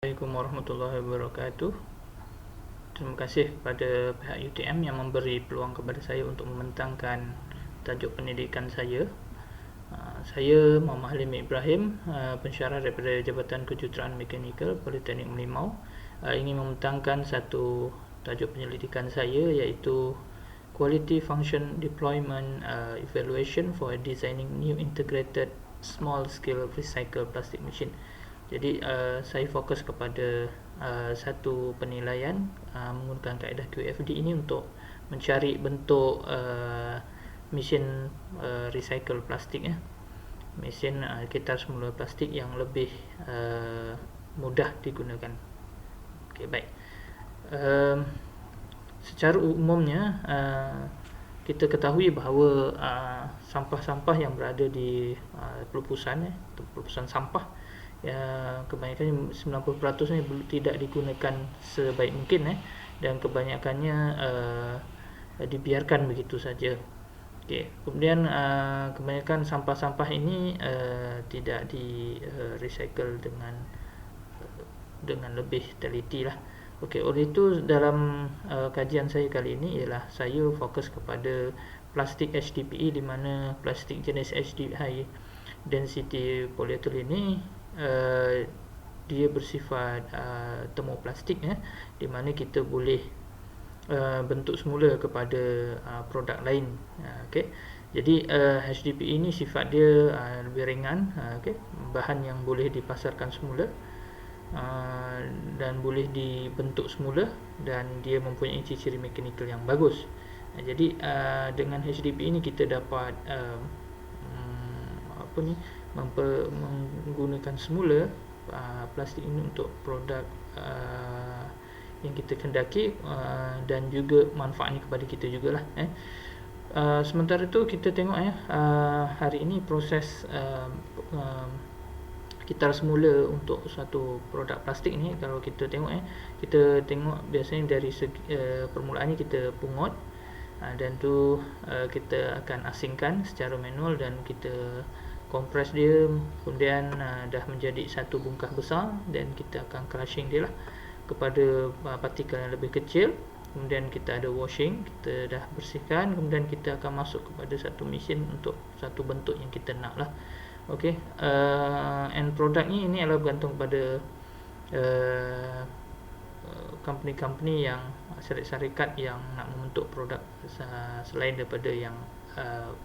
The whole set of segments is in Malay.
Assalamualaikum warahmatullahi wabarakatuh. Terima kasih kepada pihak UTM yang memberi peluang kepada saya untuk membentangkan tajuk pendidikan saya. Saya Muhammad Halim Ibrahim, pensyarah daripada Jabatan Kejuruteraan Mekanikal Politeknik Merlimau, ingin membentangkan satu tajuk penyelidikan saya, iaitu Quality Function Deployment Evaluation for Designing New Integrated Small Scale Recycle Plastic Machine. Jadi saya fokus kepada satu penilaian menggunakan kaedah QFD ini untuk mencari bentuk mesin recycle plastik, mesin kitar semula plastik yang lebih mudah digunakan. Okey, baik. Secara umumnya kita ketahui bahawa sampah-sampah yang berada di pelupusan sampah, kebanyakannya 90% ni tidak digunakan sebaik mungkin, dan kebanyakannya dibiarkan begitu saja. Okey, kemudian kebanyakan sampah-sampah ini tidak di recycle dengan lebih teliti lah. Okey, oleh itu dalam kajian saya kali ini ialah saya fokus kepada plastik HDPE, di mana plastik jenis HDPE high density polyethylene ini dia bersifat termoplastik, di mana kita boleh bentuk semula kepada produk lain. Okey, jadi HDPE ini sifat dia lebih ringan, bahan yang boleh dipasarkan semula dan boleh dibentuk semula, dan dia mempunyai ciri-ciri mekanikal yang bagus. Jadi dengan HDPE ini kita dapat menggunakan semula plastik ini untuk produk yang kita kendaki, dan juga manfaatnya kepada kita jugalah. Sementara itu kita tengok hari ini proses kitar semula untuk satu produk plastik ni, kalau kita tengok biasanya dari permulaannya kita pungut, dan tu kita akan asingkan secara manual dan kita kompres dia, kemudian dah menjadi satu bungkah besar, dan kita akan crushing dia lah kepada partikel yang lebih kecil. Kemudian kita ada washing, kita dah bersihkan, kemudian kita akan masuk kepada satu mesin untuk satu bentuk yang kita nak lah. Okey, and produknya ini adalah bergantung pada company-company yang syarikat yang nak membentuk produk selain daripada yang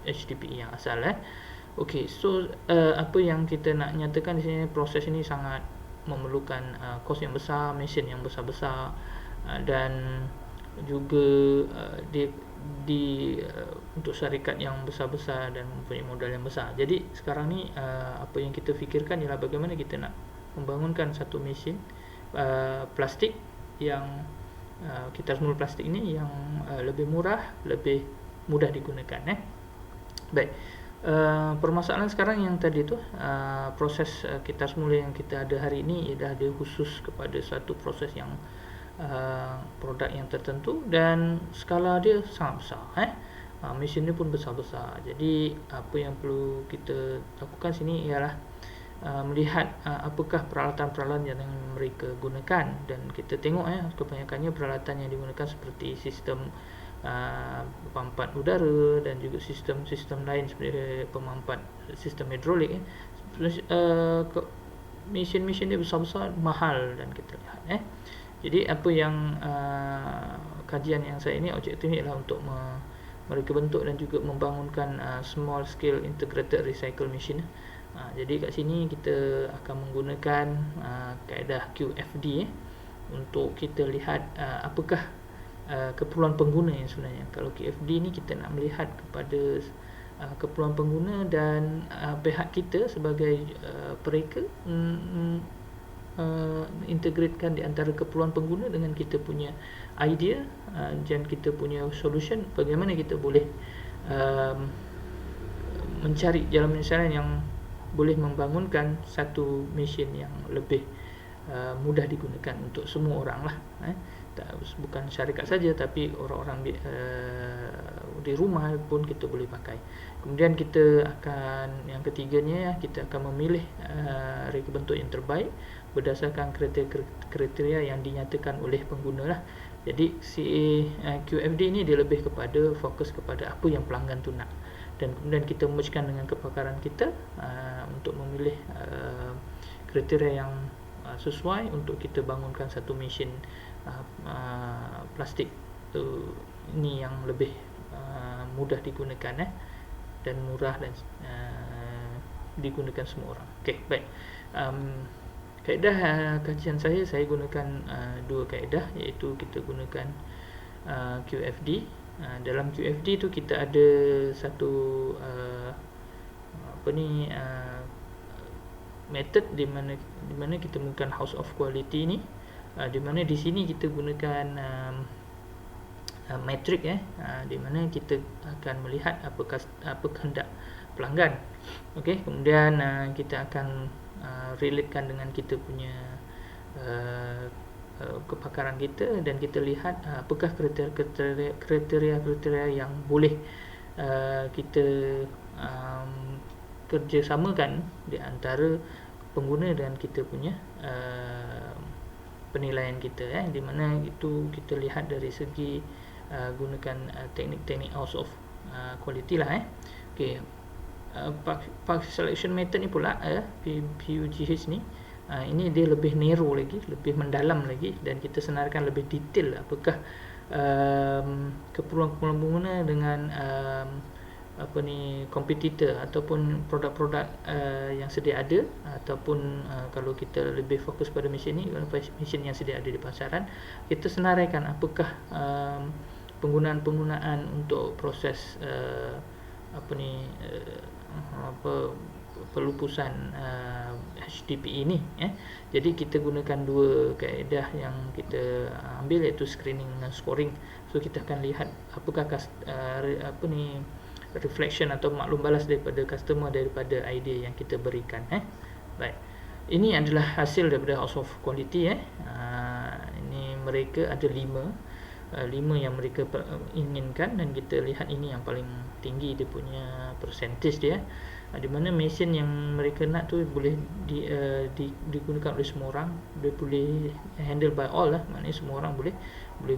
HDPE yang asal. Okey, so apa yang kita nak nyatakan di sini, proses ini sangat memerlukan kos yang besar, mesin yang besar-besar, dan juga untuk syarikat yang besar-besar dan mempunyai modal yang besar. Jadi sekarang ni apa yang kita fikirkan ialah bagaimana kita nak membangunkan satu mesin plastik yang kitar semula plastik ini yang lebih murah, lebih mudah digunakan. Baik, permasalahan sekarang yang tadi tu, proses kitar semula yang kita ada hari ini ialah dia khusus kepada satu proses yang produk yang tertentu, dan skala dia sangat besar. Mesin dia pun besar-besar. Jadi apa yang perlu kita lakukan sini ialah melihat apakah peralatan-peralatan yang mereka gunakan, dan kita tengok kebanyakannya peralatan yang digunakan seperti sistem pemampat udara dan juga sistem-sistem lain seperti pemampat sistem hidrolik. Mesin-mesin dia besar-besar, mahal, dan kita lihat jadi apa yang kajian yang saya ini objektifnya ialah untuk mereka bentuk dan juga membangunkan small scale integrated recycle machine. Jadi kat sini kita akan menggunakan kaedah QFD untuk kita lihat apakah keperluan pengguna yang sebenarnya. Kalau QFD ni kita nak melihat kepada keperluan pengguna, dan pihak kita sebagai pereka integratekan di antara keperluan pengguna dengan kita punya idea dan kita punya solution, bagaimana kita boleh mencari jalan penyelesaian yang boleh membangunkan satu mesin yang lebih mudah digunakan untuk semua orang lah. Bukan syarikat saja, tapi orang-orang di rumah pun kita boleh pakai. Kemudian kita akan, yang ketiganya, kita akan memilih reka bentuk yang terbaik berdasarkan kriteria yang dinyatakan oleh pengguna lah. Jadi QFD ni dia lebih kepada fokus kepada apa yang pelanggan tu nak, dan kemudian kita mergekan dengan kepakaran kita untuk memilih kriteria yang sesuai untuk kita bangunkan satu mesin plastik ini yang lebih mudah digunakan dan murah dan digunakan semua orang. Okey, baik. Kaedah kajian saya gunakan dua kaedah, iaitu kita gunakan QFD. Dalam QFD tu kita ada satu method di mana kita gunakan house of quality ni, di mana di sini kita gunakan metrik di mana kita akan melihat apa kehendak pelanggan. Okey, kemudian kita akan relatekan dengan kita punya kepakaran kita, dan kita lihat apakah kriteria yang boleh kita kerjasamakan di antara pengguna dan kita punya penilaian kita, di mana itu kita lihat dari segi gunakan teknik-teknik house of quality lah. Okey, Park selection method ni pula PUGH ni, ini dia lebih narrow lagi, lebih mendalam lagi, dan kita senarkan lebih detail apakah keperluan pengguna dengan kompetitor ataupun produk-produk yang sedia ada, ataupun kalau kita lebih fokus pada mesin ni, mesin yang sedia ada di pasaran, kita senaraikan apakah penggunaan untuk proses pelupusan HDPE ni. Jadi kita gunakan dua kaedah yang kita ambil, iaitu screening dan scoring. So kita akan lihat apakah reflection atau maklum balas daripada customer daripada idea yang kita berikan. Baik, ini adalah hasil daripada house of quality. Ini mereka ada 5 yang mereka inginkan, dan kita lihat ini yang paling tinggi dia punya percentage dia, di mana mesin yang mereka nak tu boleh digunakan oleh semua orang, dia boleh handle by all lah, maknanya semua orang boleh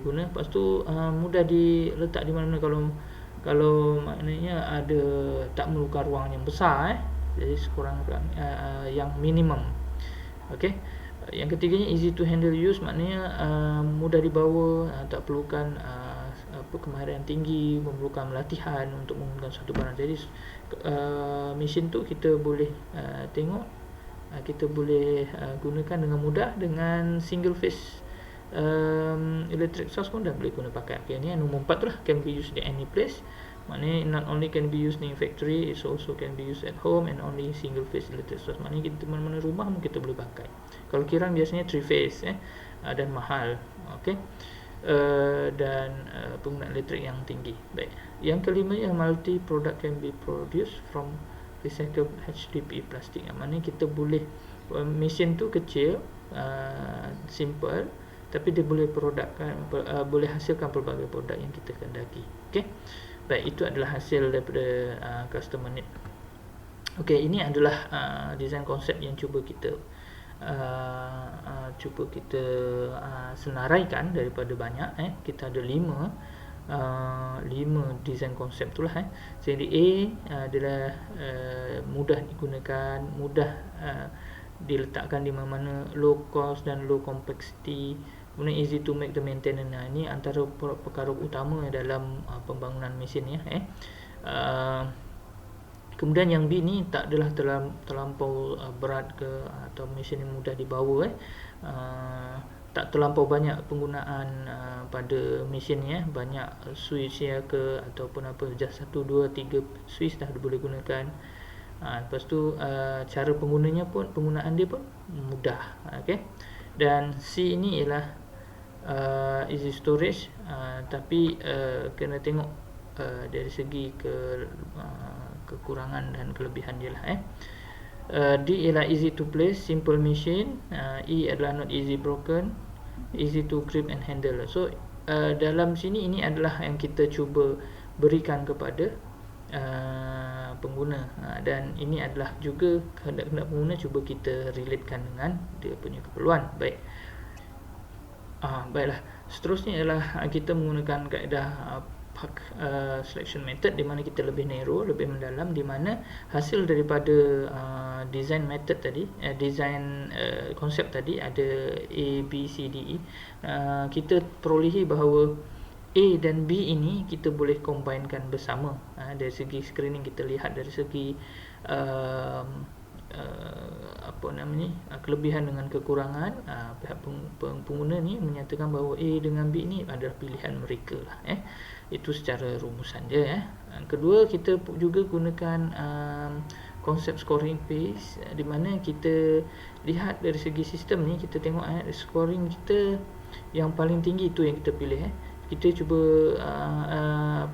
guna. Lepas tu mudah diletak di mana, kalau maknanya ada tak memerlukan ruang yang besar, jadi sekurang-kurang yang minimum. Okey, yang ketiganya easy to handle use, maknanya mudah dibawa, tak perlukan kemahiran tinggi, memerlukan latihan untuk menggunakan satu barang. Jadi mesin tu kita boleh tengok, kita boleh gunakan dengan mudah dengan single phase electric source pun dah boleh guna pakai. Okay, ni nombor 4 tu lah, can be used in any place. Maknanya not only can be used in factory, it also can be used at home, and only single phase electric source. Maknanya kita mana-mana rumah pun kita boleh pakai. Kalau kirang biasanya 3 phase dan mahal. Okey, dan penggunaan elektrik yang tinggi. Baik, yang kelima yang multi product can be produced from recycled HDPE plastik. Yang mana kita boleh, mesin tu kecil, simple, tapi dia boleh boleh hasilkan pelbagai produk yang kita kehendaki. Okey, baik, itu adalah hasil daripada customer need. Okey, ini adalah design konsep yang cuba kita senaraikan daripada banyak. Kita ada 5 design konsep itulah. Seri A adalah mudah digunakan, mudah diletakkan di mana-mana, low cost dan low complexity, kemudian easy to make the maintenance. Ini antara perkara utama dalam pembangunan mesin ya. Kemudian yang B ni tak adalah terlampau berat ke, atau mesin yang mudah dibawa. Tak terlampau banyak penggunaan pada mesin ya, banyak switch ya ke, ataupun apa, just 1, 2, 3 switch dah boleh gunakan. Lepas tu cara penggunaan dia pun mudah. Okay. Dan C ini ialah easy storage, tapi kena tengok dari segi kekurangan dan kelebihan dia lah. D ialah easy to place, simple machine. E adalah not easy broken, easy to grip and handle. So dalam sini ini adalah yang kita cuba berikan kepada pengguna, dan ini adalah juga kehendak-kehendak pengguna cuba kita relatekan dengan dia punya keperluan. Baiklah, seterusnya ialah kita menggunakan kaedah selection method, di mana kita lebih narrow, lebih mendalam, di mana hasil daripada design method tadi, design konsep tadi ada A, B, C, D, E. Kita perolehi bahawa A dan B ini kita boleh combinekan bersama. Dari segi screening kita lihat dari segi kelebihan dengan kekurangan, pihak pengguna ni menyatakan bahawa A dengan B ni adalah pilihan mereka lah. Itu secara rumusan dia. Kedua, kita juga gunakan konsep scoring pace, di mana kita lihat dari segi sistem ni, kita tengok scoring kita yang paling tinggi itu yang kita pilih. Kita cuba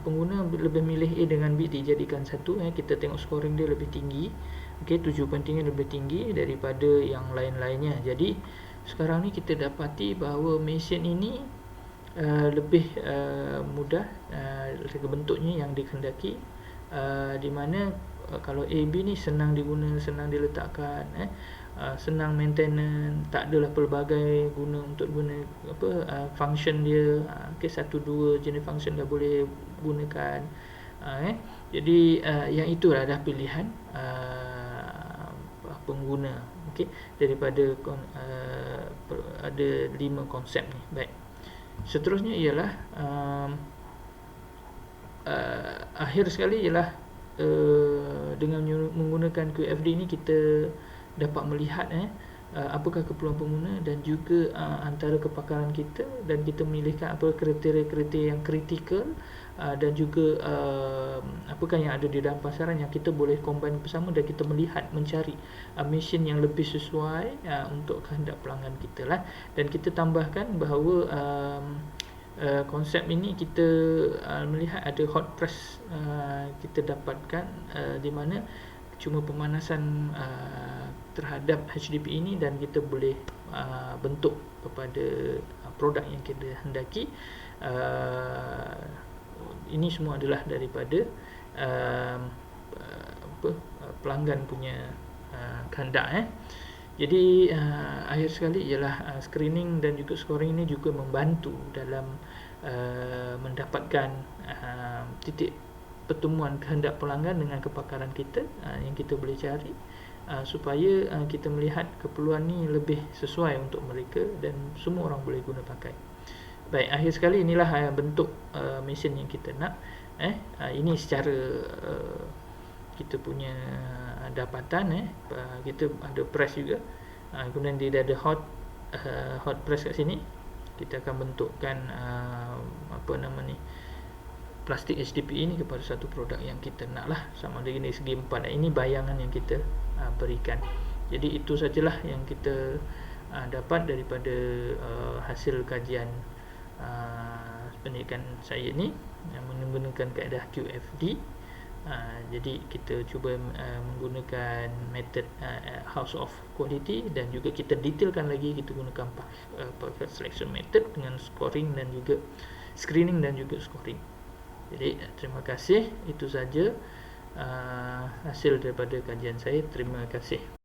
pengguna lebih milih A dengan B dijadikan satu. Kita tengok scoring dia lebih tinggi. 7 pointingnya lebih tinggi daripada yang lain-lainnya. Jadi sekarang ni kita dapati bahawa mesin ini lebih mudah bentuknya yang dikehendaki, di mana kalau AB ni senang diguna, senang diletakkan, senang maintenance, tak adalah pelbagai guna untuk guna function dia. Satu dua jenis function dah boleh gunakan. Jadi yang itulah dah pilihan pengguna. Daripada ada 5 konsep ni. Baik, seterusnya ialah akhir sekali ialah dengan menggunakan QFD ni kita dapat melihat apakah keperluan pengguna dan juga antara kepakaran kita, dan kita memilihkan apa kriteria-kriteria yang kritikal, dan juga apakah yang ada di dalam pasaran yang kita boleh combine bersama, dan kita melihat, mencari mesin yang lebih sesuai untuk kehendak pelanggan kita lah. Dan kita tambahkan bahawa konsep ini kita melihat ada hot press kita dapatkan, di mana cuma pemanasan terhadap HDP ini, dan kita boleh bentuk kepada produk yang kita hendaki. Ini semua adalah daripada pelanggan punya kehendak. Jadi akhir sekali ialah screening dan juga scoring ini juga membantu dalam mendapatkan titik pertemuan kehendak pelanggan dengan kepakaran kita yang kita boleh cari, supaya kita melihat keperluan ni lebih sesuai untuk mereka dan semua orang boleh guna pakai. Baik, akhir sekali inilah bentuk mesin yang kita nak. Ini secara kita punya dapatan. Kita ada press juga, kemudian dia ada hot press kat sini. Kita akan bentukkan plastik HDPE ini kepada satu produk yang kita nak lah, sama ada ini segi 4. Ini bayangan yang kita berikan. Jadi itu sajalah yang kita dapat daripada hasil kajian pendidikan saya ni yang menggunakan kaedah QFD. Jadi kita cuba menggunakan method House of Quality, dan juga kita detailkan lagi, kita gunakan packet selection method dengan scoring dan juga screening dan juga scoring. Jadi terima kasih, itu saja hasil daripada kajian saya. Terima kasih.